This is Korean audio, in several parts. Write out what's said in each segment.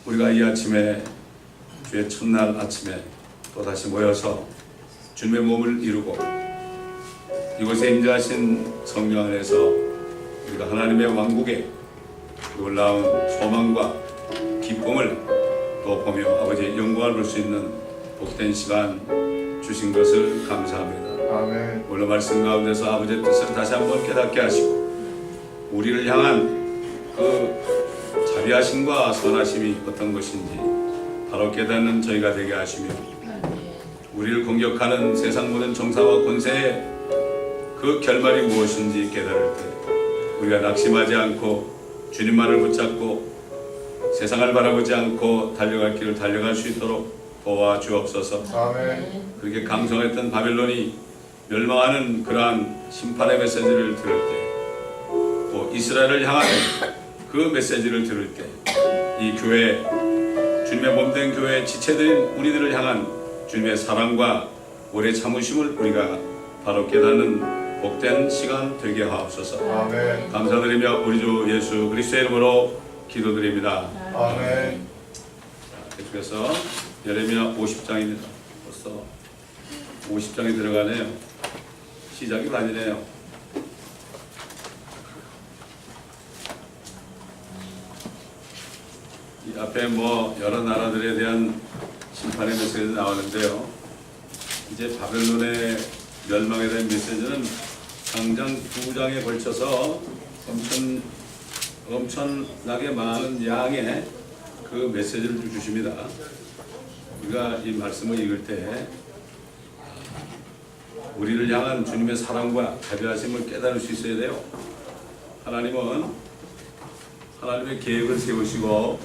우리가 이 아침에 주의 첫날 아침에 또다시 모여서 주님의 몸을 이루고 이곳에 임재하신 성령 안에서 우리가 하나님의 왕국의 놀라운 소망과 기쁨을 또 보며 아버지의 영광을 볼 수 있는 복된 시간 주신 것을 감사합니다. 아멘. 오늘 말씀 가운데서 아버지의 뜻을 다시 한번 깨닫게 하시고 우리를 향한 그 자비하심과 선하심이 어떤 것인지 바로 깨닫는 저희가 되게 하시며 우리를 공격하는 세상 모든 정사와 권세의 그 결말이 무엇인지 깨달을 때 우리가 낙심하지 않고 주님만을 붙잡고 세상을 바라보지 않고 달려갈 길을 달려갈 수 있도록 도와주옵소서. 아멘. 그렇게 강성했던 바벨론이 멸망하는 그러한 심판의 메시지를 들을 때 또 이스라엘을 향한 그 메시지를 들을 때 이 교회 주님의 몸된 교회 지체들인 우리들을 향한 주님의 사랑과 오래 참으심을 우리가 바로 깨닫는 복된 시간 되게 하옵소서. 아멘. 감사드리며 우리 주 예수 그리스도의 이름으로 기도드립니다. 아멘. 계속해서 예레미야 50장입니다. 벌써 50장이 들어가네요. 시작이 아니네요. 이 앞에 뭐 여러 나라들에 대한 심판의 메시지가 나오는데요. 이제 바벨론의 멸망에 대한 메시지는 당장 2장에 걸쳐서 엄청나게 많은 양의 그 메시지를 주십니다. 우리가 이 말씀을 읽을 때 우리를 향한 주님의 사랑과 자비하심을 깨달을 수 있어야 돼요. 하나님은 하나님의 계획을 세우시고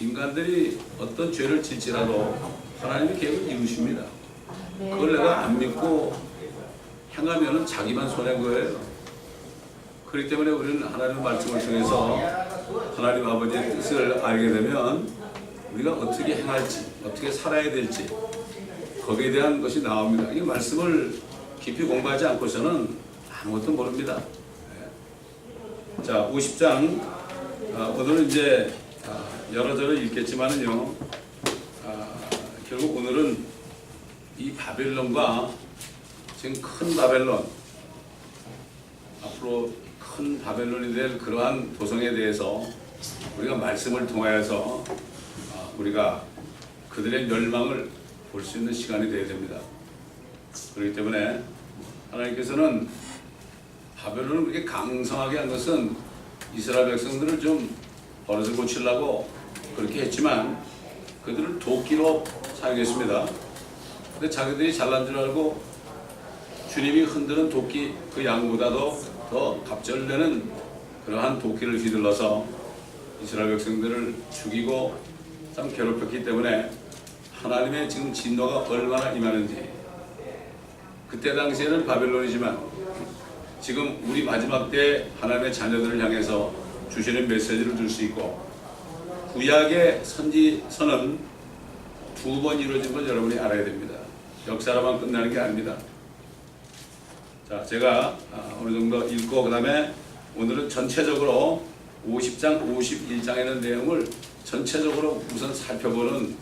인간들이 어떤 죄를 짓지라도 하나님의 계획을 이루십니다. 그걸 내가 안 믿고 행하면 자기만 손해인 거예요. 그렇기 때문에 우리는 하나님의 말씀을 통해서 하나님 아버지의 뜻을 알게 되면 우리가 어떻게 행할지, 어떻게 살아야 될지 거기에 대한 것이 나옵니다. 이 말씀을 깊이 공부하지 않고서는 아무것도 모릅니다. 자, 50장 오늘은 이제 여러 절을 읽겠지만은요, 결국 오늘은 이 바벨론과 지금 큰 바벨론, 앞으로 큰 바벨론이 될 그러한 도성에 대해서 우리가 말씀을 통하여서 우리가 그들의 멸망을 볼 수 있는 시간이 되어야 됩니다. 그렇기 때문에 하나님께서는 바벨론을 그렇게 강성하게 한 것은 이스라엘 백성들을 좀 버릇을 고치려고 그렇게 했지만 그들을 도끼로 사용했습니다. 근데 자기들이 잘난 줄 알고 주님이 흔드는 도끼 그 양보다도 더 갑절되는 그러한 도끼를 휘둘러서 이스라엘 백성들을 죽이고 참 괴롭혔기 때문에 하나님의 지금 진노가 얼마나 임하는지 그때 당시에는 바벨론이지만 지금 우리 마지막 때 하나님의 자녀들을 향해서 주시는 메시지를 줄 수 있고 구약의 선지서는 2번 이루어진 걸 여러분이 알아야 됩니다. 역사로만 끝나는 게 아닙니다. 자, 제가 어느 정도 읽고 그 다음에 오늘은 전체적으로 50장, 51장에는 내용을 전체적으로 우선 살펴보는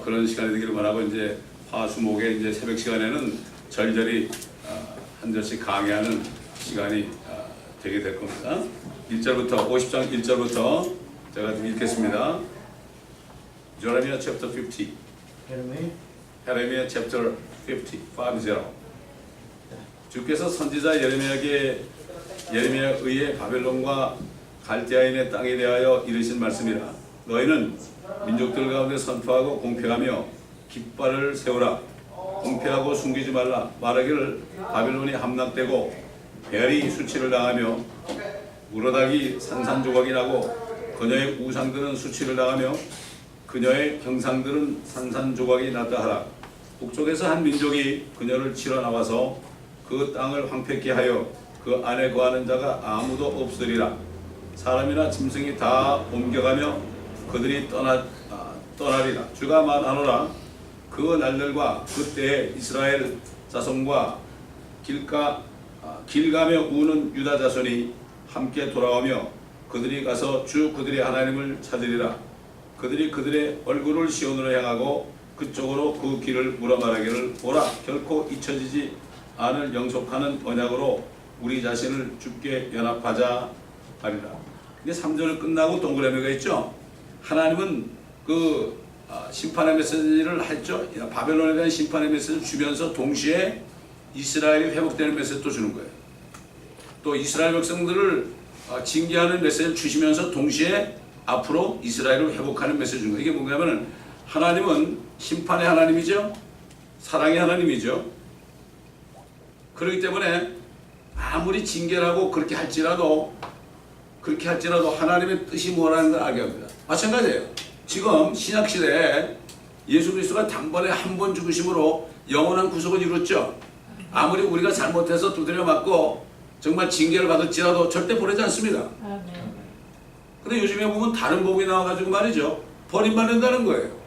그런 시간이 되기를 바라고 이제 화수목의 이제 새벽 시간에는 절절히 한 절씩 강의하는 시간이 되게 될 겁니다. 1절부터 50장 1절부터 제가 좀 읽겠습니다. Jeremiah chapter 50. Jeremiah chapter 50. 주께서 선지자 예레미야에게 예레미야에 의해 바벨론과 갈대아인의 땅에 대하여 이르신 말씀이라. 너희는 민족들 가운데 선포하고 공표하며 깃발을 세우라. 공표하고 숨기지 말라. 말하기를 바벨론이 함락되고 벨이 수치를 당하며 우러닭이 산산조각이 나고 그녀의 우상들은 수치를 당하며 그녀의 형상들은 산산조각이 났다 하라. 북쪽에서 한 민족이 그녀를 치러 나와서 그 땅을 황폐케 하여 그 안에 거하는 자가 아무도 없으리라. 사람이나 짐승이 다 옮겨가며 그들이 떠나리라. 주가 말하노라. 그 날들과 그때에 이스라엘 자손과 길 가며 우는 유다 자손이 함께 돌아오며 그들이 가서 주 그들의 하나님을 찾으리라. 그들이 그들의 얼굴을 시온으로 향하고 그쪽으로 그 길을 물어 말하기를 보라, 결코 잊혀지지 않을 영속하는 언약으로 우리 자신을 주께 연합하자 하리라. 이게 3절 끝나고 동그라미가 있죠. 하나님은 그 심판의 메시지를 했죠. 바벨론에 대한 심판의 메시지를 주면서 동시에 이스라엘이 회복되는 메시지도 주는 거예요. 또 이스라엘 백성들을 징계하는 메시지를 주시면서 동시에 앞으로 이스라엘을 회복하는 메시지를 주는 거예요. 이게 뭐냐면 하나님은 심판의 하나님이죠. 사랑의 하나님이죠. 그렇기 때문에 아무리 징계라고 그렇게 할지라도 하나님의 뜻이 뭐라는 걸 알게 합니다. 마찬가지예요. 지금 신약시대에 예수 그리스도가 단번에 한 번 죽으심으로 영원한 구속을 이뤘죠. 아무리 우리가 잘못해서 두드려 맞고 정말 징계를 받을지라도 절대 보내지 않습니다. 근데 요즘에 보면 다른 복이 나와가지고 말이죠. 버림받는다는 거예요.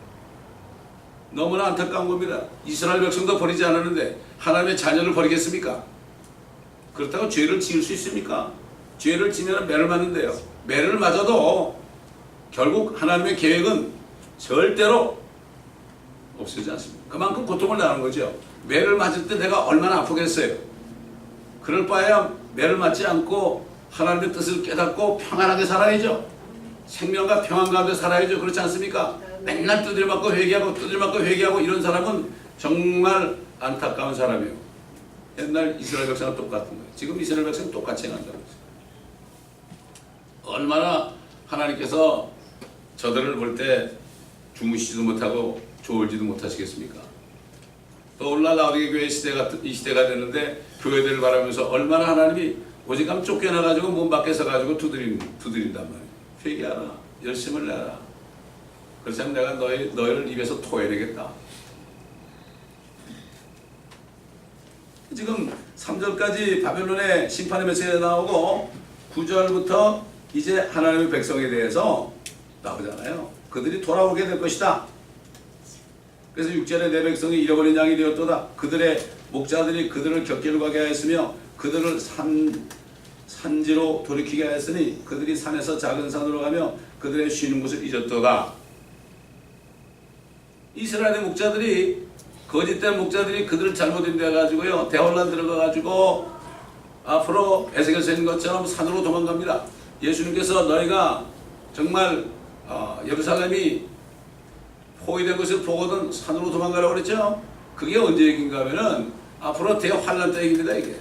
너무나 안타까운 겁니다. 이스라엘 백성도 버리지 않았는데 하나님의 자녀를 버리겠습니까? 그렇다고 죄를 지을 수 있습니까? 죄를 지면 매를 맞는데요. 매를 맞아도 결국 하나님의 계획은 절대로 없어지지 않습니다. 그만큼 고통을 당하는 거죠. 매를 맞을 때 내가 얼마나 아프겠어요. 그럴 바에야 매를 맞지 않고 하나님의 뜻을 깨닫고 평안하게 살아야죠. 생명과 평안 가운데 살아야죠. 그렇지 않습니까? 맨날 두드려 맞고 회개하고 이런 사람은 정말 안타까운 사람이에요. 옛날 이스라엘 백성과 똑같은 거예요. 지금 이스라엘 백성은 똑같이 행한다고 했어요. 얼마나 하나님께서 저들을 볼 때 주무시지도 못하고 졸지도 못하시겠습니까? 또 오늘날 라오디게 교회 이 시대가 되는데 교회들을 바라면서 얼마나 하나님이 오직감 쫓겨나가지고 문 밖에 서가지고 두드린단 말이에요. 회개하라. 열심을 내라. 그렇지 않으면 내가 너희를 입에서 토해내겠다. 지금 3절까지 바벨론의 심판의 메시지가 나오고 9절부터 이제 하나님의 백성에 대해서 나오잖아요. 그들이 돌아오게 될 것이다. 그래서 6절에 내 백성이 잃어버린 양이 되었도다. 그들의 목자들이 그들을 곁길로 가게 하였으며 그들을 산지로 돌이키게 하였으니 그들이 산에서 작은 산으로 가며 그들의 쉬는 곳을 잊었도다. 이스라엘의 목자들이 거짓된 목자들이 그들을 잘못 인도해가지고요 대혼란 들어가가지고 앞으로 에스겔서 있는 것처럼 산으로 도망갑니다. 예수님께서 너희가 정말 예루살렘이 포위된 것을 보거든 산으로 도망가라고 그랬죠. 그게 언제 얘기인가 하면은 앞으로 대환란 때 얘기입니다. 이게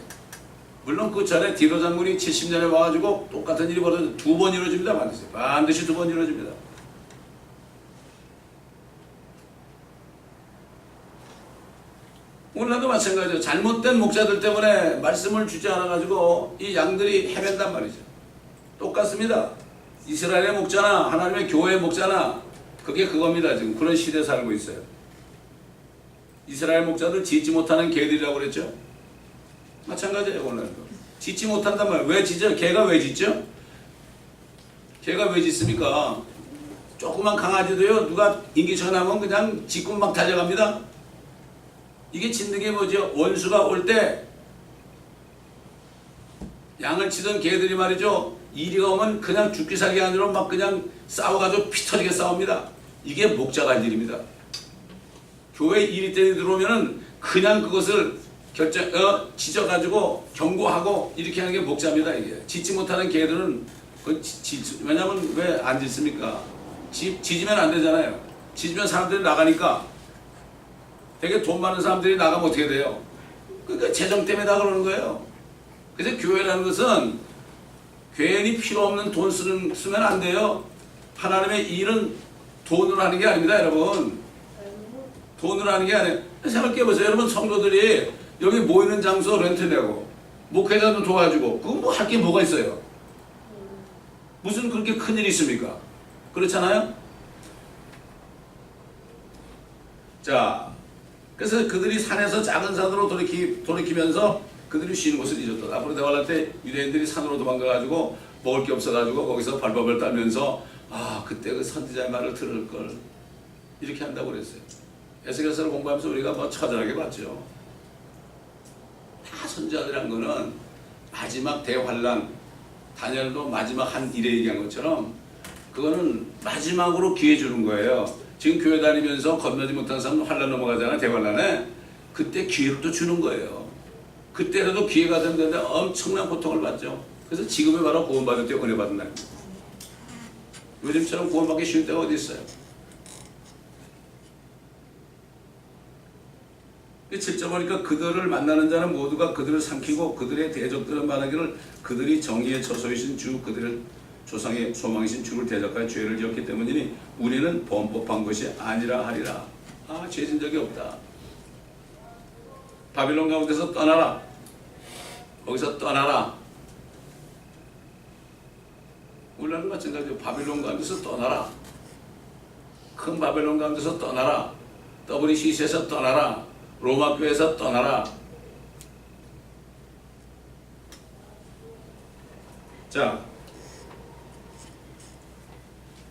물론 그 전에 디도 장군이 70년에 와가지고 똑같은 일이 벌어져 2번 이루어집니다. 반드시 2번 이루어집니다. 오늘날도 마찬가지죠. 잘못된 목자들 때문에 말씀을 주지 않아가지고 이 양들이 헤맨단 말이죠. 똑같습니다. 이스라엘의 목자나 하나님의 교회의 목자나 그게 그겁니다. 지금 그런 시대에 살고 있어요. 이스라엘 목자들 짓지 못하는 개들이라고 그랬죠. 마찬가지예요. 오늘도 짓지 못한단 말이에요. 왜 짓죠? 개가 왜 짓죠? 개가 왜 짓습니까? 조그만 강아지도요 누가 인기척 나면 그냥 짖고 막 달려갑니다. 이게 짖는 게 뭐죠? 원수가 올 때 양을 치던 개들이 말이죠. 이리가 오면 그냥 죽기 살기 아니라 막 그냥 싸워가지고 피 터지게 싸웁니다. 이게 목자가 할 일입니다. 교회 일이 때문에 들어오면은 그냥 그것을 짖어가지고 경고하고 이렇게 하는 게 목자입니다. 이게 짖지 못하는 개들은 왜냐면 왜 안 짖습니까? 짖으면 안 되잖아요. 짖으면 사람들이 나가니까. 되게 돈 많은 사람들이 나가면 어떻게 돼요? 그러니까 재정 때문에 다 그러는 거예요. 그래서 교회라는 것은 괜히 필요 없는 돈 쓰면 안 돼요. 하나님의 일은 돈으로 하는 게 아닙니다, 여러분. 돈으로 하는 게 아니에요. 생각해보세요. 여러분 성도들이 여기 모이는 장소 렌트 내고 목회자도 도와주고 그거 뭐 할 게 뭐가 있어요? 무슨 그렇게 큰일이 있습니까? 그렇잖아요? 자, 그래서 그들이 산에서 작은 산으로 돌이키면서 그들이 쉬는 곳을 잊었다. 앞으로 대화할 때 유대인들이 산으로 도망가가지고 먹을 게 없어가지고 거기서 발버둥 떨면서 아 그때 그 선지자의 말을 들을 걸 이렇게 한다고 그랬어요. 에스겔서를 공부하면서 우리가 뭐 처절하게 봤죠. 다 선지자들이란 거는 마지막 대환란, 다니엘도 마지막 한 일에 얘기한 것처럼 그거는 마지막으로 기회 주는 거예요. 지금 교회 다니면서 건너지 못한 사람 환란 넘어가잖아요. 대환란에. 그때 기회를 또 주는 거예요. 그때라도 기회가 되면 엄청난 고통을 받죠. 그래서 지금이 바로 구원받을 때 은혜 받은 날입니다. 요즘처럼 구원받기 쉬운 때가 어디 있어요? 7절 보니까 그들을 만나는 자는 모두가 그들을 삼키고 그들의 대적들은 말하기를 그들이 정의의 처소이신 주 그들의 조상의 소망이신 주를 대적하여 죄를 지었기 때문이니 우리는 범법한 것이 아니라 하리라. 아, 죄진 적이 없다. 바빌론 가운데서 떠나라. 거기서 떠나라. 우리는 마찬가지로 바빌론 가운데서 떠나라. 큰 바빌론 가운데서 떠나라. WCC에서 떠나라. 로마 교회에서 떠나라. 자,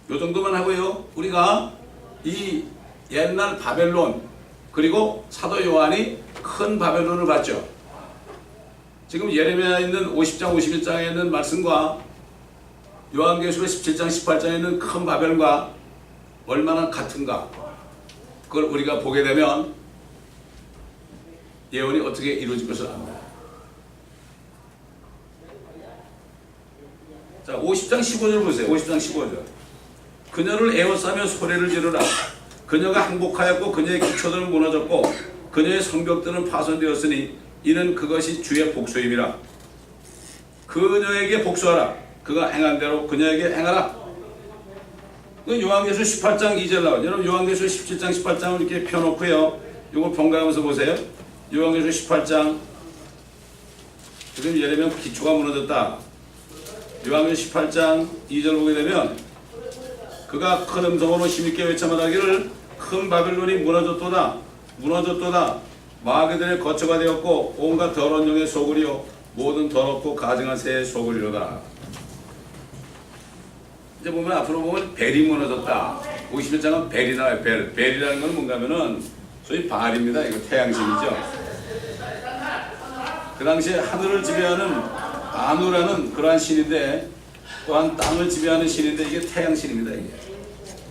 요 정도만 하고요. 우리가 이 옛날 바벨론 그리고 사도 요한이 큰 바벨론을 봤죠. 지금 예레미야에 있는 50장 51장에 있는 말씀과 요한계시록 17장 18장에 있는 큰 바벨론과 얼마나 같은가 그걸 우리가 보게 되면 예언이 어떻게 이루어질 것을 압니다. 자, 50장 15절 보세요. 50장 15절. 그녀를 에워싸며 소리를 지르라. 그녀가 항복하였고 그녀의 기초들은 무너졌고 그녀의 성벽들은 파손되었으니 이는 그것이 주의 복수임이라. 그녀에게 복수하라. 그가 행한 대로 그녀에게 행하라. 요한계시록 18장 2절 나와요. 여러분 요한계시록 17장 18장을 이렇게 펴놓고요. 이걸 번갈아가면서 보세요. 요한계시록 18장 지금 예레미야 기초가 무너졌다. 요한계시록 18장 2절 보게 되면 그가 큰 음성으로 힘있게 외쳐 말하기를 큰 바빌론이 무너졌도다. 무너졌도다. 마귀들의 거처가 되었고 온갖 더러운 영의 소굴이요 모든 더럽고 가증한 새의 소굴이로다. 이제 보면 앞으로 보면 벨이 무너졌다. 51장은 벨이 나와요. 벨. 벨이라는 건 뭔가 하면은 소위 바알입니다. 이거 태양신이죠. 그 당시에 하늘을 지배하는 아누라는 그러한 신인데 또한 땅을 지배하는 신인데 이게 태양신입니다. 이게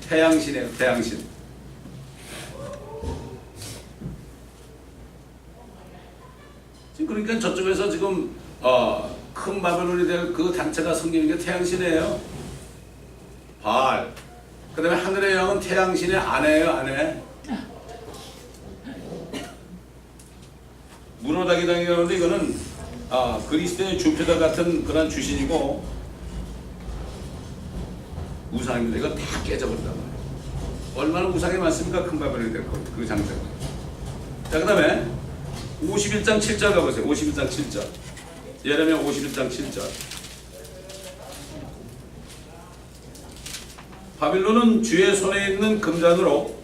태양신이에요. 태양신. 지금 그러니까 저쪽에서 지금 큰 바벨론이 될 그 단체가 섬기는 게 태양신이에요. 바알. 그 다음에 하늘의 영은 태양신의 아내예요. 아내. 문호다기당이라고 하는데 이거는 그리스도의 주표자 같은 그런 주신이고 우상입니다. 이거 다 깨져버린단 말이에요. 얼마나 우상이 많습니까? 큰 바벨론이 될 거, 그 장세가. 자, 그 다음에 51장 7절 가보세요. 51장 7절. 예레미야 51장 7절. 바빌론은 주의 손에 있는 금잔으로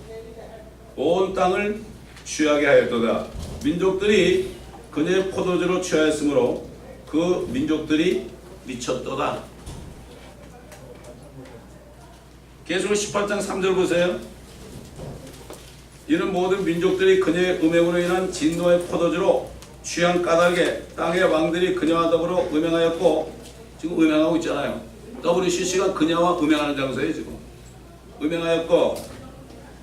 온 땅을 취하게 하였도다. 민족들이 그녀의 포도주로 취하였으므로 그 민족들이 미쳤도다. 계속 18장 3절 보세요. 이는 모든 민족들이 그녀의 음행으로 인한 진노의 포도주로 취한 까닭에 땅의 왕들이 그녀와 더불어 음행하였고 지금 음행하고 있잖아요. WCC가 그녀와 음행하는 장소예요. 지금 음행하였고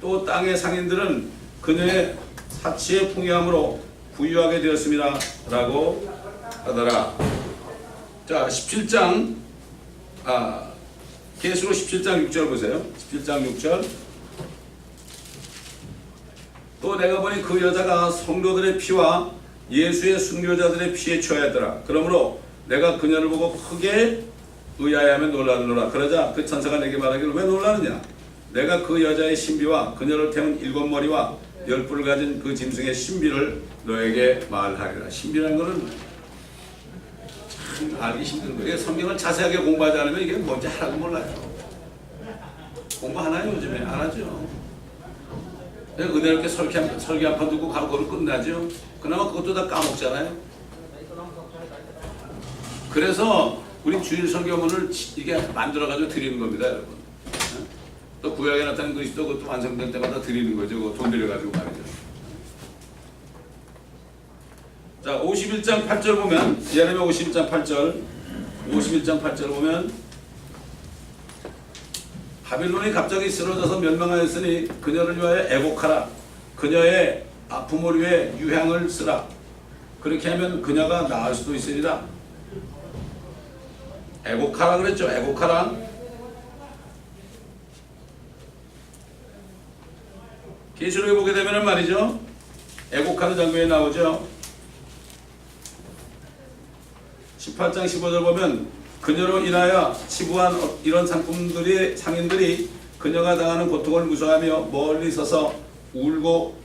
또 땅의 상인들은 그녀의 사치의 풍요함으로 부유하게 되었습니다. 라고 하더라. 자, 17장 계시록 17장 6절 보세요. 17장 6절. 또 내가 보니 그 여자가 성도들의 피와 예수의 순교자들의 피에 취하였더라. 그러므로 내가 그녀를 보고 크게 의아해하며 놀라느라. 그러자 그 천사가 내게 말하기를 왜 놀라느냐? 내가 그 여자의 신비와 그녀를 태운 7머리와 10뿔을 가진 그 짐승의 신비를 너에게 말하리라. 신비라는 것은 참 알기 힘든 거예요. 성경을 자세하게 공부하지 않으면 이게 뭔지 하나도 몰라요. 공부하나요? 요즘에 안 하죠. 은혜롭게 설교 한 판 듣고 가고 그걸 끝나죠. 그나마 그것도 다 까먹잖아요. 그래서 우리 주일 설교문을 이게 만들어가지고 드리는 겁니다, 여러분. 또 구약에 나타난 그리스도 그것도 완성될 때마다 드리는 거죠. 그거 돈 들여가지고 말이죠. 자, 51장 8절 보면, 예레미야 51장 8절, 51장 8절 보면, 바빌론이 갑자기 쓰러져서 멸망하였으니 그녀를 위하여 애곡하라. 그녀의 아픔을 위해 유향을 쓰라. 그렇게 하면 그녀가 나을 수도 있으리라. 애곡하라 그랬죠. 애곡하라. 계시록에 보게 되면 말이죠. 애곡하는 장면이 나오죠. 18장 15절 보면 그녀로 인하여 치부한 이런 상인들이 그녀가 당하는 고통을 무서워하며 멀리 서서 울고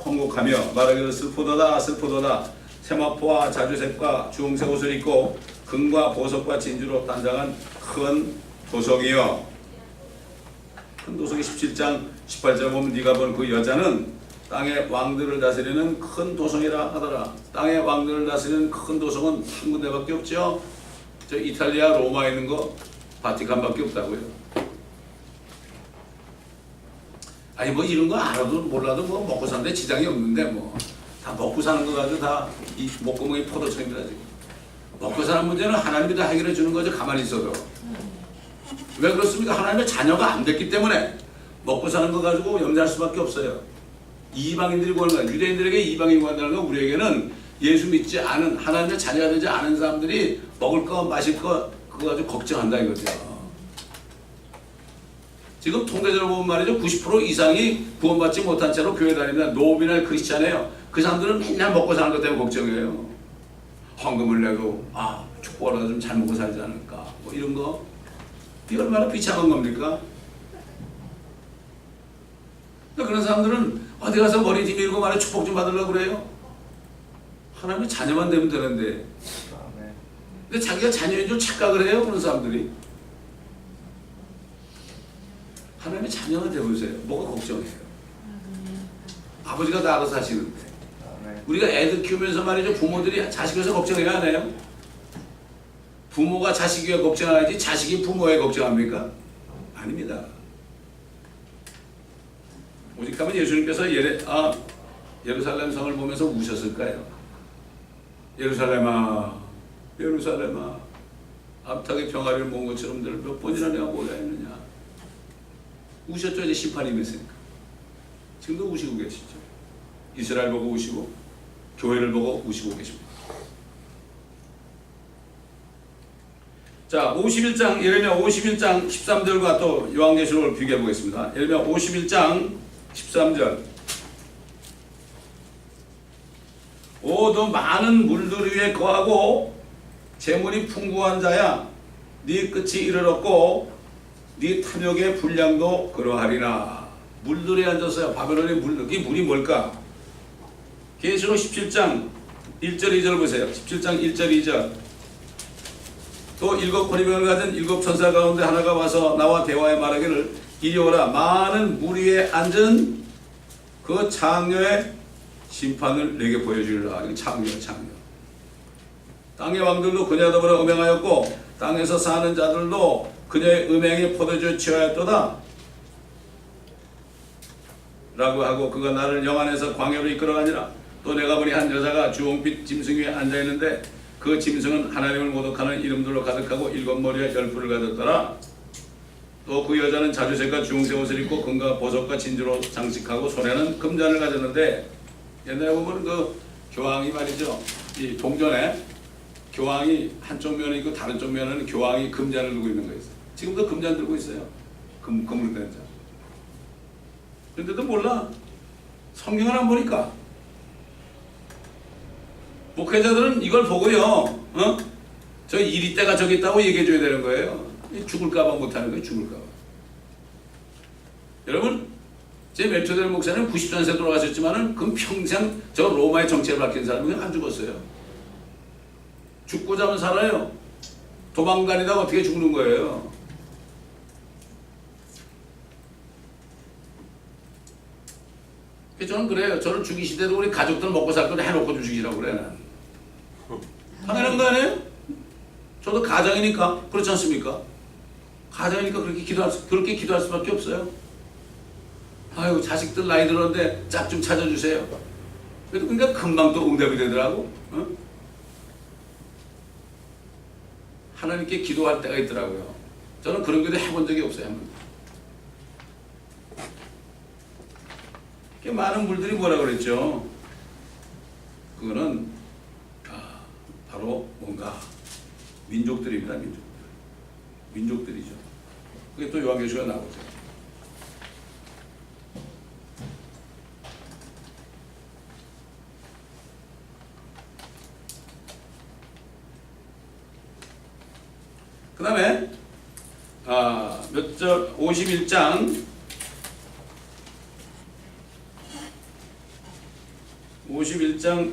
통곡하며 말하기를 슬프도다 슬프도다. 세마포와 자주색과 주홍색 옷을 입고 금과 보석과 진주로 단장한 큰 도성이여. 큰 도성이 17장 18절 보면 네가 본 그 여자는 땅의 왕들을 다스리는 큰 도성이라 하더라. 땅의 왕들을 다스리는 큰 도성은 한 군데밖에 없죠. 저 이탈리아 로마에 있는 거 바티칸밖에 없다고요. 아니 뭐 이런 거 알아도 몰라도 뭐 먹고 사는데 지장이 없는데 뭐 다 먹고 사는 거 가지고 다 이 목구멍이 포도청입니다 지금. 먹고 사는 문제는 하나님이 다 해결해 주는 거죠. 가만히 있어도. 왜 그렇습니까? 하나님의 자녀가 안 됐기 때문에 먹고 사는 거 가지고 염려할 수밖에 없어요. 이방인들이 구하는 거야. 유대인들에게 이방인이 구한다는 건 우리에게는 예수 믿지 않은 하나님의 자녀가 되지 않은 사람들이 먹을 거 마실 거 그거 가지고 걱정한다 이거죠. 지금 통계적으로 보면 말이죠. 90% 이상이 구원받지 못한 채로 교회 다닙니다. 노비날 크리스찬이에요. 그 사람들은 맨날 먹고 사는 것 때문에 걱정해요. 헌금을 내도 축복을 하다 좀 잘 먹고 살지 않을까 뭐 이런 거. 이게 얼마나 비참한 겁니까? 그런 사람들은 어디 가서 머리 뒤밀고 말해 축복 좀 받으려고 그래요. 하나님의 자녀만 되면 되는데. 근데 자기가 자녀인 줄 착각을 해요. 그런 사람들이. 하나님의 자녀가 되어보세요. 뭐가 걱정해요. 아버지가 다 알아서 하시는데. 우리가 애들 키우면서 말이죠. 부모들이 자식에서 걱정해야 안 해요? 부모가 자식에게 걱정하지 자식이 부모에 걱정합니까? 아닙니다. 오직하면 예수님께서 예루살렘 성을 보면서 우셨을까요? 예루살렘아 예루살렘아 암탉의 병아리를 모은 것처럼 늘 몇 번이나 내가 뭐라 했느냐. 우셨죠. 이제 심판이 임했으니까. 지금도 우시고 계시죠. 이스라엘 보고 우시고 교회를 보고 우시고 계십니다. 자, 51장 예레미야 51장 13절과 또 요한계시록을 비교해 보겠습니다. 예레미야 51장 13절. 너 많은 물들 위에 거하고 재물이 풍부한 자야. 네 끝이 이르렀고 네 탐욕의 분량도 그러하리라. 물들에 앉았어요. 바벨론의 물들. 이 물이 뭘까? 계시록 17장 1절 2절 보세요. 17장 1절 2절. 또 7 권위병을 가진 7 천사 가운데 하나가 와서 나와 대화해 말하기를 이리 오라. 많은 물 위에 앉은 그 창녀의 심판을 내게 보여주리라. 이거 창녀. 땅의 왕들도 그녀 더불어 음행하였고 땅에서 사는 자들도 그녀의 음행에 포도주에 취하였도다 라고 하고 그가 나를 영안에서 광야로 이끌어가니라. 또 내가 보니 한 여자가 주홍빛 짐승 위에 앉아있는데 그 짐승은 하나님을 모독하는 이름들로 가득하고 7 머리에 10뿔을 가졌더라. 또 그 여자는 자주색과 주홍색 옷을 입고 금과 보석과 진주로 장식하고 손에는 금잔을 가졌는데 옛날에 보면 그 교황이 말이죠. 이 동전에 교황이 한쪽 면에 있고 다른 쪽 면에는 교황이 금잔을 들고 있는 거 있어요. 지금도 금잔 들고 있어요. 금을 된 자. 근데도 몰라. 성경을 안 보니까. 목회자들은 이걸 보고요. 저 이리 때가 저기 있다고 얘기해 줘야 되는 거예요. 죽을까봐 못하는 거예요. 죽을까봐. 여러분 제 멜초델 목사는 90전세 돌아가셨지만은 그 평생 저 로마의 정체를 밝힌 사람이 그냥 안 죽었어요. 죽고자 하면 살아요. 도망다니다가 어떻게 죽는 거예요. 저는 그래요. 저를 죽이시대도 우리 가족들 먹고 살 거를 해놓고 좀 죽이라고 그래. 당연한 거 아니에요? 저도 가장이니까 그렇지 않습니까? 가장이니까 그렇게 기도할 수밖에 없어요. 아유, 자식들 나이 들었는데 짝 좀 찾아주세요. 그래도 그러니까 금방 또 응답이 되더라고. 어? 하나님께 기도할 때가 있더라고요. 저는 그런 기도 해본 적이 없어요. 한 번도. 많은 분들이 뭐라 그랬죠? 그거는 바로 뭔가 민족들입니다. 민족들이죠. 그게 또 요한계시가 나오죠. 그 다음에 몇 절 51장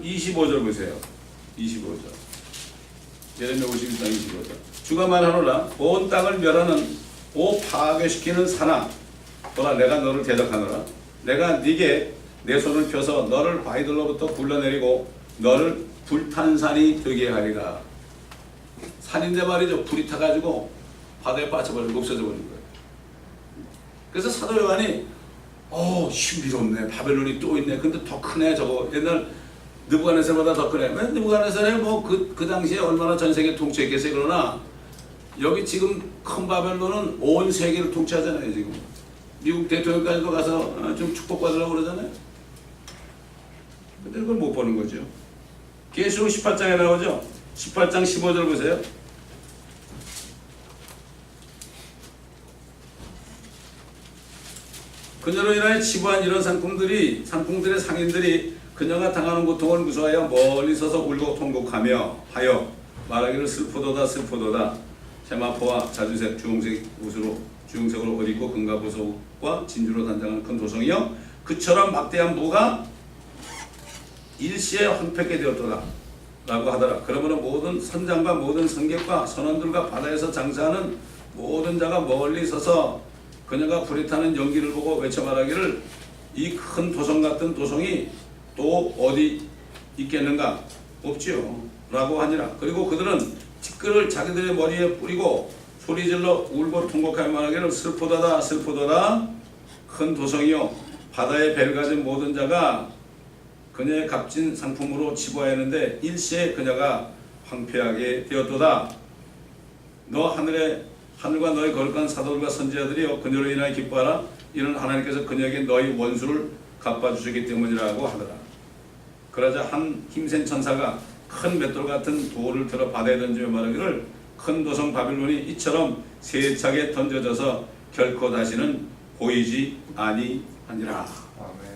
25절 보세요. 25절. 예레미야 51장 25절. 주가 말하노라 온 땅을 멸하는 파괴시키는 사나 보라 내가 너를 대적하노라. 내가 네게 내 손을 펴서 너를 바위들로부터 굴러내리고 너를 불탄 산이 되게 하리라. 산인데 말이죠. 불이 타가지고 바다에 빠져버리고 없어져 버린 거예요. 그래서 사도 요한이 신비롭네. 바벨론이 또 있네. 근데 더 크네. 저거 옛날 느부갓네살보다 더 크네. 느부갓네살이 그 당시에 얼마나 전 세계 통치했겠어요. 그러나 여기 지금 큰 바벨론은 온 세계를 통치하잖아요. 지금 미국 대통령까지도 가서 좀 축복받으라고 그러잖아요. 근데 그걸 못 보는 거죠. 계시록 18장에 나오죠. 18장 15절 보세요. 그녀로 인하여 치부한 이런 상품들의 상인들이 그녀가 당하는 고통을 무서워하여 멀리 서서 울고 통곡하며 하여 말하기를 슬프도다 슬프도다. 세마포와 자주색 주홍색으로 옷 입고 금과 보석과 진주로 단장한 큰 도성이여 그처럼 막대한 부가 일시에 황폐하게 되었도다 라고 하더라. 그러므로 모든 선장과 모든 선객과 선원들과 바다에서 장사하는 모든 자가 멀리 서서 그녀가 불에 타는 연기를 보고 외쳐 말하기를 이 큰 도성 같은 도성이 또 어디 있겠는가? 없지요 라고 하니라. 그리고 그들은 티끌을 자기들의 머리에 뿌리고 소리질러 울고 통곡하여 말하기를 슬프도다 슬프도다. 큰 도성이요 바다에 배를 가진 모든 자가 그녀의 값진 상품으로 치부하였는데 일시에 그녀가 황폐하게 되었도다. 너 하늘과 너의 거룩한 사도들과 선지자들이여 그녀로 인하여 기뻐하라. 이는 하나님께서 그녀에게 너희 원수를 갚아주시기 때문이라고 하더라. 그러자 한 힘센 천사가 큰 맷돌 같은 돌을 들어 바다에 던지며 말하기를 큰 도성 바빌론이 이처럼 세차게 던져져서 결코 다시는 보이지 아니하니라. 아멘.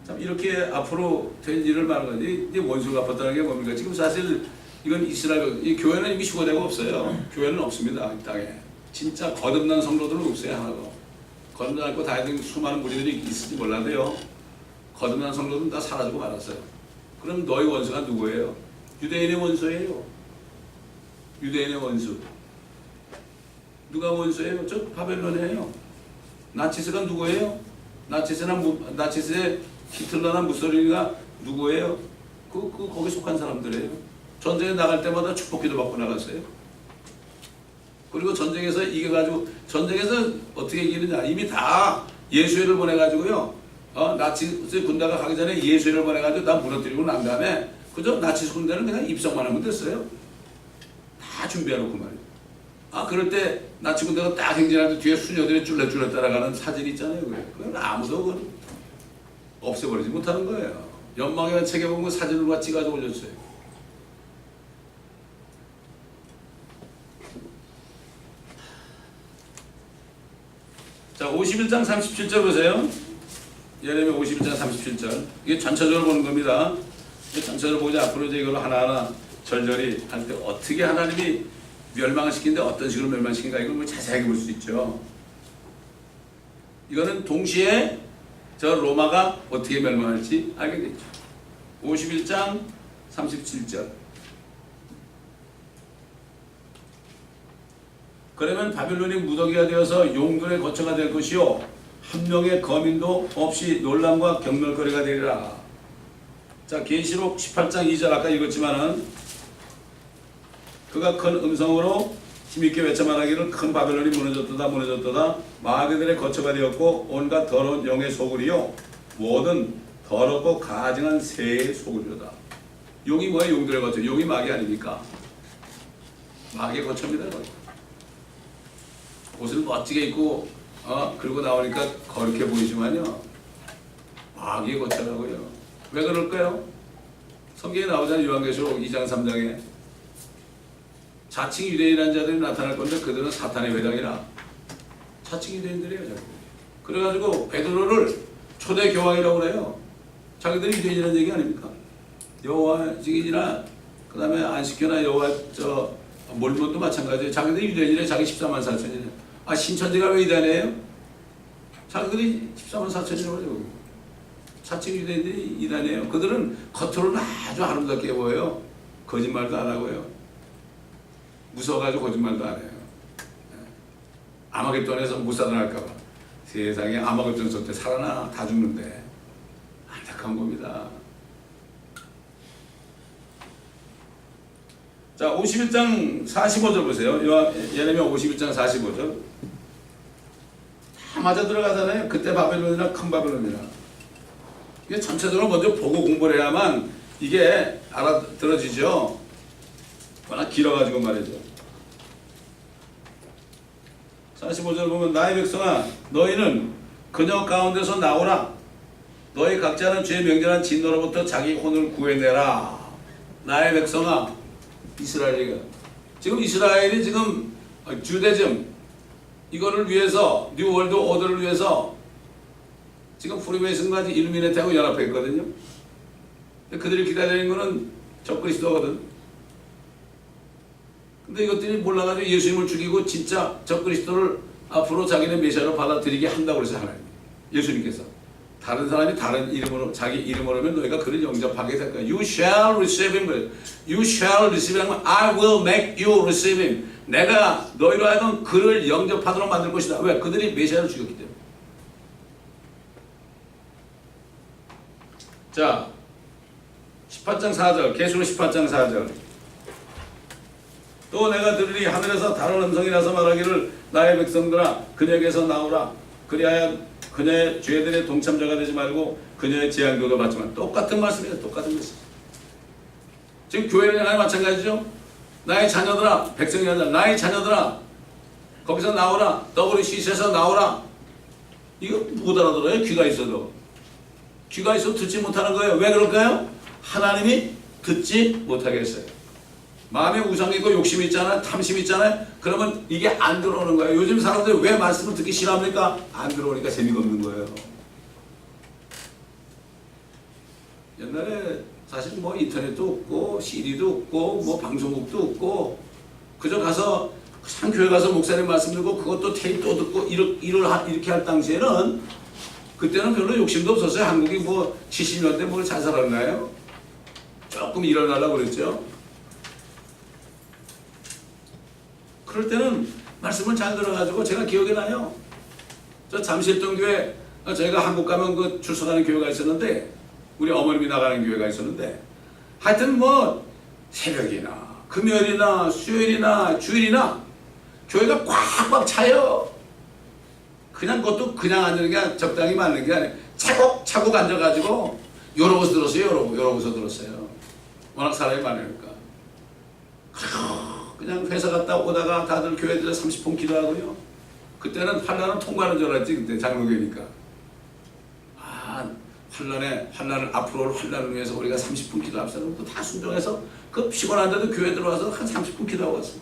참 이렇게 앞으로 될 일을 말하는 거지. 이제 원수가 갚았다는 게 뭡니까? 지금 사실 이건 이스라엘, 이 교회는 이미 휴거되고 없어요. 교회는 없습니다. 이 땅에. 진짜 거듭난 성도들은 없어요. 하나도. 거듭나고 다니는 수많은 무리들이 있을지 몰라도요. 거듭난 성도들은 다 사라지고 말았어요. 그럼 너희 원수가 누구예요? 유대인의 원수예요. 유대인의 원수. 누가 원수예요? 저 바벨론이에요. 나치스가 누구예요? 나치스의 히틀러나 무솔리니가 누구예요? 거기 속한 사람들이에요. 전쟁에 나갈 때마다 축복기도 받고 나갔어요. 그리고 전쟁에서 이겨가지고 전쟁에서 어떻게 이기느냐? 이미 다 예수회를 보내가지고요. 나치스 군대가 가기 전에 예수회를 보내가지고 다 무너뜨리고 난 다음에 그저 나치스 군대는 그냥 입성만 하면 됐어요. 다 준비해놓고 말이에요. 그럴 때 나치 군대가 딱 행진하는데 뒤에 수녀들이 쫄래쫄래 따라가는 사진이 있잖아요. 그건 아무도 그건 없애버리지 못하는 거예요. 연막에 책에 보면 사진을 찍어서 올렸어요. 자, 51장 37절 보세요. 예레미야 51장 37절. 이게 전체적으로 보는 겁니다. 전체적으로 보자. 앞으로 이제 이걸 하나하나 절절히 할 때 어떻게 하나님이 멸망을 시키는데 어떤 식으로 멸망시킨가 이걸 뭐 자세하게 볼 수 있죠. 이거는 동시에 저 로마가 어떻게 멸망할지 알게 되죠. 51장 37절. 그러면 바빌론이 무더기가 되어서 용들의 거처가 될 것이요 한 명의 거민도 없이 놀람과 경멸거리가 되리라. 자, 계시록 18장 2절 아까 읽었지만은 그가 큰 음성으로 힘있게 외쳐 말하기를 큰 바벨론이 무너졌도다 무너졌도다 마귀들의 거처가 되었고 온갖 더러운 영의 소굴이요 모든 더럽고 가증한 새의 소굴이로다. 용이 뭐야? 용들의 거처. 용이 마귀 아닙니까? 마귀의 거처입니다. 옷을 멋지게 입고 그러고 나오니까 거룩해 보이지만요 마귀의 거처라고요. 왜 그럴까요? 성경에 나오잖아요. 요한계시록 2장 3장에 자칭 유대인이라는 자들이 나타날 건데 그들은 사탄의 회당이라. 자칭 유대인들이에요. 자꾸. 그래가지고 베드로를 초대 교황이라고 그래요. 자기들이 유대인이라는 얘기 아닙니까? 여호와 증인이나 그 다음에 안식교나 여호와 몰몬도 마찬가지예요. 자기들이 유대인이래. 자기 14만 4천이래. 아, 신천지가 왜 이단이에요? 자기들이 14만 4천이라고 그래요. 자칭 유대인들이 이단이에요. 그들은 겉으로는 아주 아름답게 보여요. 거짓말도 안 하고요. 무서워가지고 거짓말도 안 해요. 아마겟돈에서 못 살아날까봐. 세상에 아마겟돈 쏠 때 살아나 다 죽는데 안타까운 겁니다. 자, 51장 45절 보세요. 예레미야 51장 45절. 다 맞아 들어가잖아요. 그때 바벨론이나 큰 바벨론이나. 이게 전체적으로 먼저 보고 공부를 해야만 이게 알아들어지죠. 워낙 길어가지고 말이죠. 45절 보면 나의 백성아 너희는 그녀 가운데서 나오라. 너희 각자는 주의 명절한 진노로부터 자기 혼을 구해내라. 나의 백성아 이스라엘이가 지금 이스라엘이 지금 주대즘 이거를 위해서 뉴 월드 오더를 위해서 지금 프리메이슨과 일루미네트하고 연합했거든요. 그들이 기다리는 거는 적그리스도거든. 근데 이것들이 몰라가지고 예수님을 죽이고 진짜 적그리스도를 앞으로 자기네 메시아로 받아들이게 한다고 그래서 하나님 예수님께서 다른 사람이 다른 이름으로 자기 이름으로 하면 너희가 그를 영접하게 될 거야. You shall receive him. You shall receive him. I will make you receive him. 내가 너희로 하여금 그를 영접하도록 만들 것이다. 왜? 그들이 메시아를 죽였기 때문에. 자, 18장 4절 계시록 18장 4절 또 내가 들으리 하늘에서 다른 음성이라서 말하기를 나의 백성들아 그녀에게서 나오라. 그리하여 그녀의 죄들의 동참자가 되지 말고 그녀의 재앙도 받지만. 똑같은 말씀이에요. 똑같은 말씀. 지금 교회를 향해 마찬가지죠. 나의 자녀들아 백성이 아니라 나의 자녀들아 거기서 나오라. WCC에서 나오라. 이거 못 알아들어요. 귀가 있어도. 귀가 있어도 듣지 못하는 거예요. 왜 그럴까요? 하나님이 듣지 못하게 했어요. 마음에 우상이 있고 욕심이 있잖아요. 탐심이 있잖아요. 그러면 이게 안 들어오는 거예요. 요즘 사람들이 왜 말씀을 듣기 싫어합니까? 안 들어오니까 재미가 없는 거예요. 옛날에 사실 뭐 인터넷도 없고 CD도 없고 뭐 방송국도 없고 그저 가서 한 교회 가서 목사님 말씀 듣고 그것도 테이프도 듣고 이렇게 할 당시에는 그때는 별로 욕심도 없었어요. 한국이 뭐 70년대 뭘 잘 살았나요? 조금 일어나려고 그랬죠. 그럴 때는 말씀을 잘 들어가지고 제가 기억이 나요. 저 잠실동 교회 저희가 한국 가면 그 출석하는 교회가 있었는데 우리 어머님이 나가는 교회가 있었는데 하여튼 뭐 새벽이나 금요일이나 수요일이나 주일이나 교회가 꽉꽉 차요. 그냥 그것도 그냥 앉는 게 적당히 맞는 게 아니에요. 차곡차곡 앉아가지고 여러 곳서 들었어요. 여러 곳서 들었어요. 워낙 사람이 많으니까. 그냥 회사 갔다 오다가 다들 교회들에 30분 기도하고요. 그때는 환란을 통과하는 줄 알았지. 그때 장로교니까. 환란을 앞으로 올 환란을 위해서 우리가 30분 기도합시다. 다 순종해서 그 피곤한데도 교회 들어와서 한 30분 기도하고 왔어요.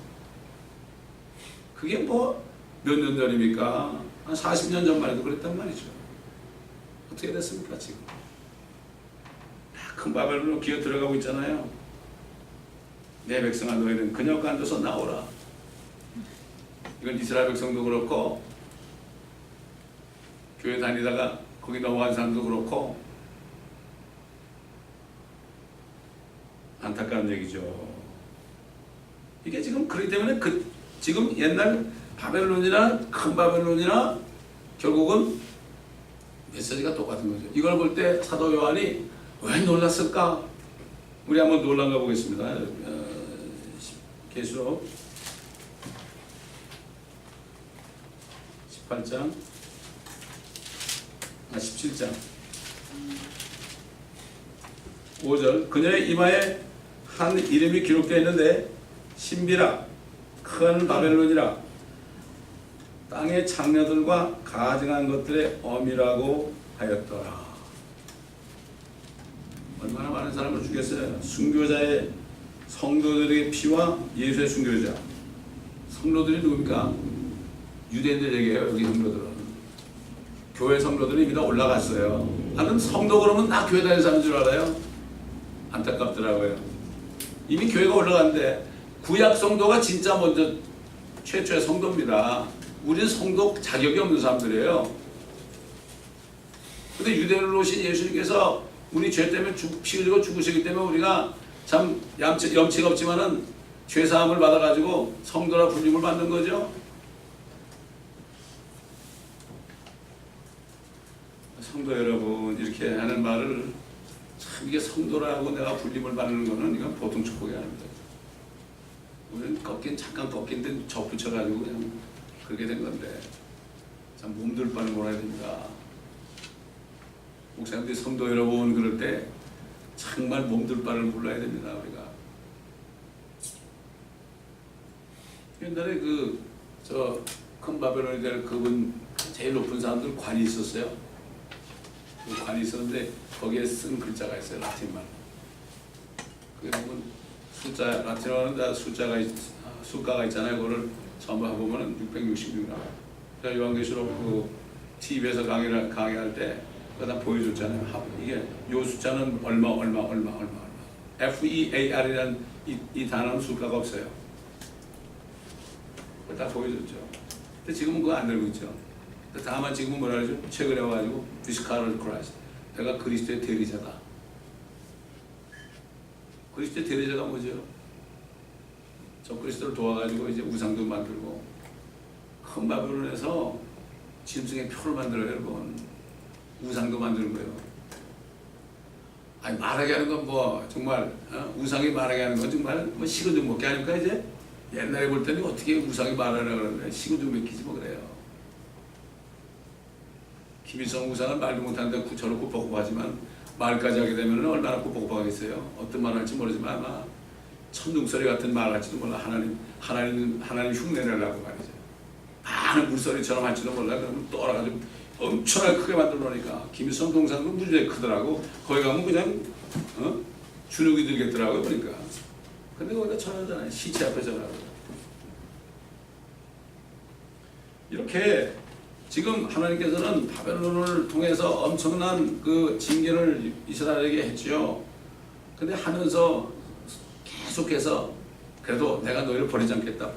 그게 뭐 몇 년 전입니까? 한 40년 전만 해도 그랬단 말이죠. 어떻게 됐습니까 지금? 큰 바벨론으로 기어 들어가고 있잖아요. 내 백성아 너희는 그녀 가운데서 나오라. 이건 이스라엘 백성도 그렇고 교회 다니다가 거기 넘어간 사람도 그렇고 안타까운 얘기죠. 이게 지금 그렇기 때문에 지금 옛날 바벨론이나 큰 바벨론이나 결국은 메시지가 똑같은 거죠. 이걸 볼 때 사도 요한이 왜 놀랐을까? 우리 한번 놀란가 보겠습니다. 계시록 18장 17장 5절 그녀의 이마에 한 이름이 기록되어 있는데 신비라 큰 바벨론이라 땅의 장녀들과 가증한 것들의 어미라고 하였더라. 얼마나 많은 사람을 죽였어요. 순교자의 성도들의 피와 예수의 순교자. 성도들이 누굽니까? 유대인들에게요. 여기 성도들은 교회 성도들이 이미 다 올라갔어요. 나는 성도 그러면 나 교회 다니는 사람인 줄 알아요? 안타깝더라고요. 이미 교회가 올라갔는데 구약 성도가 진짜 먼저 최초의 성도입니다. 우리는 성도 자격이 없는 사람들이에요. 근데 유대인으로 오신 예수님께서 우리 죄 때문에 피 흘리고 죽으시기 때문에 우리가 참 염치가 없지만은 죄사함을 받아가지고 성도라 불림을 받는 거죠. 성도 여러분, 이렇게 하는 말을 참 이게 성도라고 내가 불림을 받는 거는 이건 보통 축복이 아닙니다. 우리는 잠깐 꺾인 데 접붙여가지고 그냥 그렇게 된 건데 참 몸둘 바를 몰아야 됩니다. 목사님들이 성도 여러분 그럴 때 정말 몸둘 바를 몰라야 됩니다. 우리가 옛날에 큰 바벨론이 될 그분 제일 높은 사람들 관이 있었어요. 그 관이 있었는데 거기에 쓴 글자가 있어요. 라틴말. 그러면 숫자 라틴어는 숫가가 있잖아요. 그거를 전부 해보면은 666이라. 제가 요한계시록 그 TV에서 강의할 때 그다 보여줬잖아요. 이게 요 숫자는 얼마. FEAR이라는 이 단어는 숫가가 없어요. 그걸 다 보여줬죠. 근데 지금은 그거 안 들고 있죠. 다만 지금은 뭐라 그러죠? 최근에 와가지고 디스카를 크라이스트. 내가 그리스도의 대리자다. 그리스도의 대리자가 뭐죠? 저 그리스도를 도와가지고 이제 우상도 만들고 큰 바벨론에서 짐승의 표를 만들어요, 여러분. 우상도 만드는 거예요. 아니 말하게 하는 건 뭐 정말 우상이 말하게 하는 건 정말 뭐 식은 죽 먹게 하니까 이제 옛날에 볼 때는 어떻게 우상이 말하려고 그러는데 식은 죽 먹히지 뭐 그래요. 김일성 우상은 말도 못하는데 저를 꾸벅꾸벅하지만 말까지 하게 되면 얼마나 꾸벅꾸벅하겠어요. 어떤 말 할지 모르지만 아마 천둥소리 같은 말 할지도 몰라. 하나님 흉내를 내려고 말이죠. 많은 물소리처럼 할지도 몰라. 그러면 떠나가지고 엄청나게 크게 만들어 놓으니까 김일성 동상도 무지하게 크더라고. 거기 가면 그냥 주눅이 들겠더라고요. 그러니까. 근데 거기다 쳐놓잖아요. 시체 앞에 쳐놔요. 이렇게 지금 하나님께서는 바벨론을 통해서 엄청난 그 징계를 이스라엘에게 했죠. 근데 하면서 계속해서 그래도 내가 너희를 버리지 않겠다.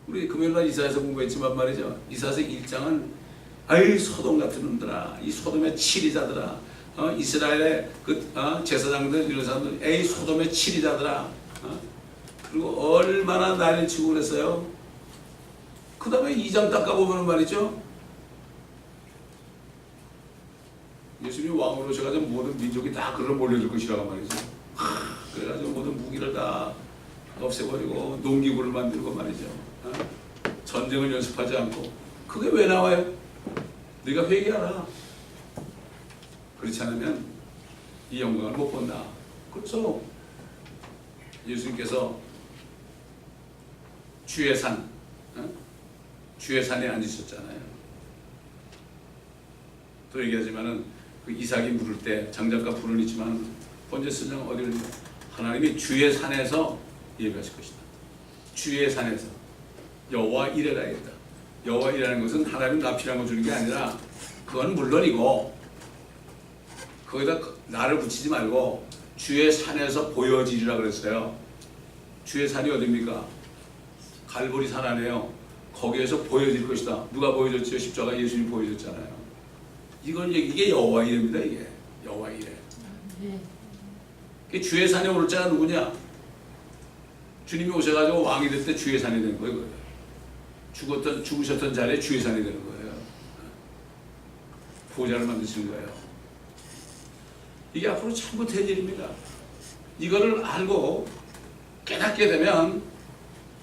우리 금요일날 이사야서 공부했지만 말이죠. 이사야서 1장은 아이 소돔 같은 놈들아, 이 소돔의 치리자들아, 이스라엘의 제사장들 이런 사람들, 에이 소돔의 치리자들아, 그리고 얼마나 난리를 치고 그랬어요. 그 다음에 2장 닦아보면 말이죠. 예수님이 왕으로 오셔가지고 모든 민족이 다 그를 몰려들 것이라고 말이죠. 그래가지고 모든 무기를 다 없애버리고 농기구를 만들고 말이죠. 전쟁을 연습하지 않고. 그게 왜 나와요? 네가 회개하라. 그렇지 않으면 이 영광을 못 본다. 그렇죠. 예수님께서 주의 산에 앉으셨잖아요. 또 얘기하지만은 그 이삭이 물을 때 장작과 불은 있지만 번제 선장 어디를 하나님이 주의 산에서 예배하실 것이다. 주의 산에서 여호와 이레라겠다. 여호와 이라는 것은 하나님 나 필요한 거 주는 게 아니라 그건 물론이고 거기다 나를 붙이지 말고 주의 산에서 보여지리라 그랬어요. 주의 산이 어디입니까? 갈보리 산 안에요. 거기에서 보여질 것이다. 누가 보여줬죠? 십자가 예수님이 보여줬잖아요. 이게 여호와 이레입니다. 이게 여호와 이레. 주의 산에 오를 자가 누구냐? 주님이 오셔가지고 왕이 될 때 주의 산이 된 거예요. 죽으셨던 자리에 주의 산이 되는 거예요. 부자를 만드시는 거예요. 이게 앞으로 전부 될 일입니다. 이거를 알고 깨닫게 되면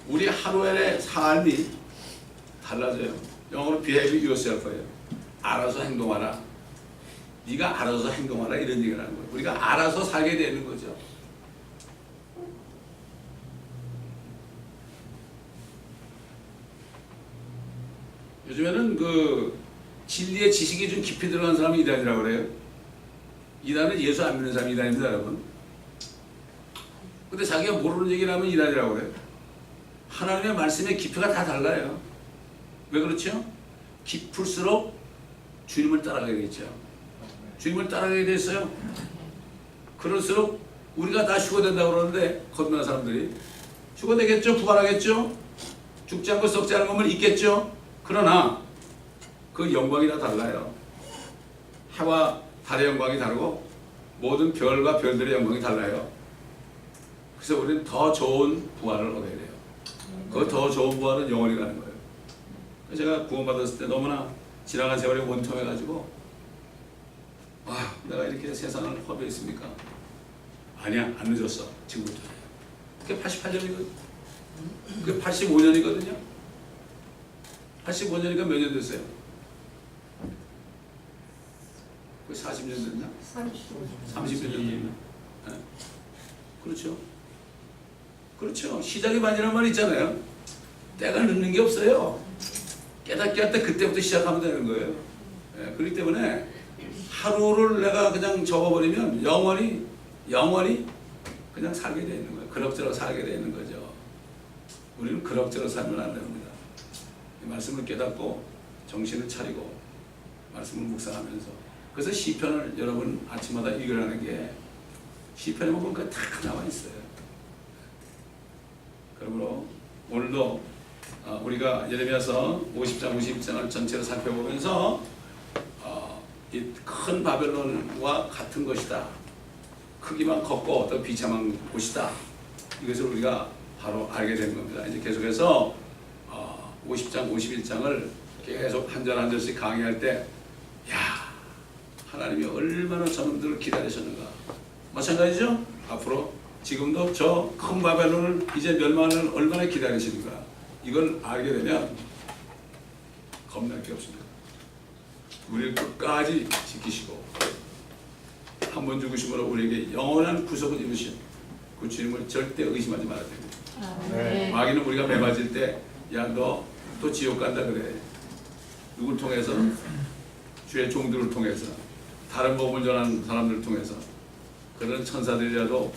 우리 하루의 삶이 달라져요. 영어로 behave yourself예요. 알아서 행동하라. 네가 알아서 행동하라 이런 얘기를 하는 거예요. 우리가 알아서 살게 되는 거죠. 요즘에는 그 진리의 지식이 좀 깊이 들어간 사람이 이단이라고 그래요. 이단은 예수 안 믿는 사람이 이단입니다, 여러분. 근데 자기가 모르는 얘기를 하면 이단이라고 그래요. 하나님의 말씀의 깊이가 다 달라요. 왜 그렇죠? 깊을수록 주님을 따라가게 되죠. 주님을 따라가게 됐어요. 그럴수록 우리가 다 휴거된다고 그러는데 건너는 사람들이 휴거되겠죠? 부활하겠죠? 죽지 않고 썩지 않은 것만 있겠죠? 그러나 그 영광이 다 달라요. 해와 달의 영광이 다르고 모든 별과 별들의 영광이 달라요. 그래서 우리는 더 좋은 부활을 얻어야 돼요. 그 더 좋은 부활은 영원히 가는 거예요. 제가 구원받았을 때 너무나 지나간 세월이 원통해가지고 와, 내가 이렇게 세상을 허비했습니까? 아니야, 안 늦었어. 지금부터. 그게 88년이거든요. 그게 85년이거든요. 85년이니까 몇 년 됐어요? 그 40년 됐나? 30년 됐나? 네. 그렇죠. 그렇죠. 시작이 반이라는 말이 있잖아요. 때가 늦는 게 없어요. 깨닫게 할 때 그때부터 시작하면 되는 거예요. 네. 그렇기 때문에 하루를 내가 그냥 적어버리면 영원히 그냥 살게 돼 있는 거예요. 그럭저럭 살게 돼 있는 거죠. 우리는 그럭저럭 살면 안 됩니다. 이 말씀을 깨닫고 정신을 차리고 말씀을 묵상하면서 그래서 시편을 여러분 아침마다 읽으라는 게 시편에 보면 다 나와 있어요. 그러므로 오늘도 우리가 예레미야서 50장, 51장을 전체로 살펴보면서 이 큰 바벨론과 같은 것이다. 크기만 컸고 또 비참한 곳이다. 이것을 우리가 바로 알게 된 겁니다. 이제 계속해서 50장, 51장을 계속 한 절 한 절씩 강의할 때 야, 하나님이 얼마나 저놈들을 기다리셨는가. 마찬가지죠? 앞으로 지금도 저 큰 바벨론을 이제 멸망을 얼마나 기다리시는가. 이걸 알게 되면 겁날 게 없습니다. 우리를 끝까지 지키시고 한 번 죽으심으로 우리에게 영원한 구속을 이루신 그 주님을 절대 의심하지 말아야 됩니다. 네. 마귀는 우리가 매맞을 때 야, 너 또 지옥 간다 그래. 누굴 통해서? 주의 종들을 통해서, 다른 복음을 전하는 사람들을 통해서 그런 천사들이라도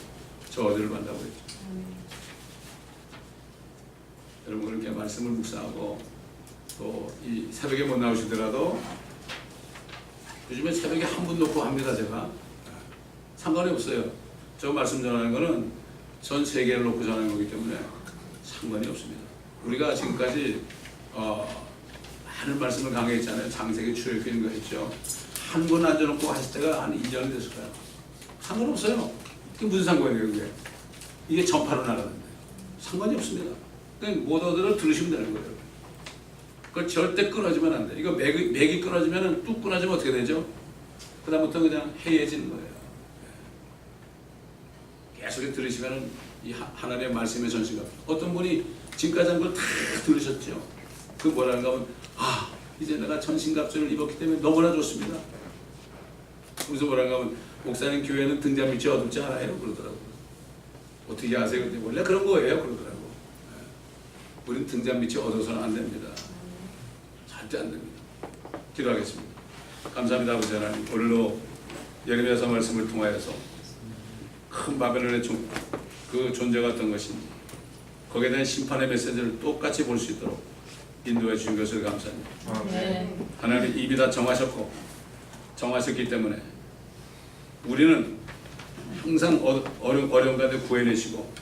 저주를 받는다고 했죠. 여러분 그렇게 말씀을 묵상하고 또 이 새벽에 못 나오시더라도 요즘에 새벽에 한 분 놓고 합니다. 제가 상관이 없어요. 저 말씀 전하는 거는 전 세계를 놓고 전하는 거기 때문에 상관이 없습니다. 우리가 지금까지 많은 말씀을 강의했잖아요. 장세기 출애굽기 이런 거 했죠. 한 분 앉아놓고 하실 때가 한 2년이 됐을 거예요. 상관없어요. 그게 무슨 상관이에요 그게. 이게 전파로 나가는데 상관이 없습니다. 그냥 모두들 들으시면 되는 거예요. 그걸 절대 끊어지면 안 돼. 이거 맥이 끊어지면 뚝 끊어지면 어떻게 되죠? 그 다음부터 그냥 해이해지는 거예요. 계속 들으시면 이 하나님의 말씀의 전시가 어떤 분이 지금까지 한 걸 다 들으셨죠. 그 뭐라는가 하면 이제 내가 전신갑주를 입었기 때문에 너무나 좋습니다. 그래서 뭐라는가 하면 목사님 교회는 등잔 밑이 어둡지 않아요 그러더라고요. 어떻게 아세요? 근데 원래 그런 거예요 그러더라고요. 우리는 등잔 밑이 어두워서는 안 됩니다. 절대 안 됩니다. 기도하겠습니다. 감사합니다 아버지 하나님. 오늘도 예레미야서 말씀을 통하여서 큰 바벨론의 그 존재가 어떤 것인지 거기에 대한 심판의 메시지를 똑같이 볼 수 있도록 인도해 주신 것을 감사합니다. 네. 하나님 이미 다 정하셨기 때문에 우리는 항상 어려운 가운데 구해내시고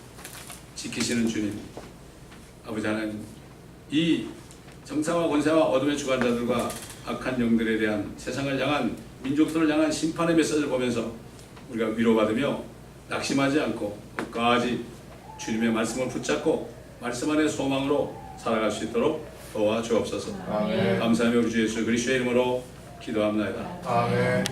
지키시는 주님 아버지 하나님, 이 정사와 권세와 어둠의 주관자들과 악한 영들에 대한 세상을 향한 민족들을 향한 심판의 메시지를 보면서 우리가 위로받으며 낙심하지 않고 끝까지 주님의 말씀을 붙잡고 말씀 안의 소망으로 살아갈 수 있도록 도와주옵소서. 아멘. 감사하며 우리 주 예수 그리스도의 이름으로 기도합니다. 아멘.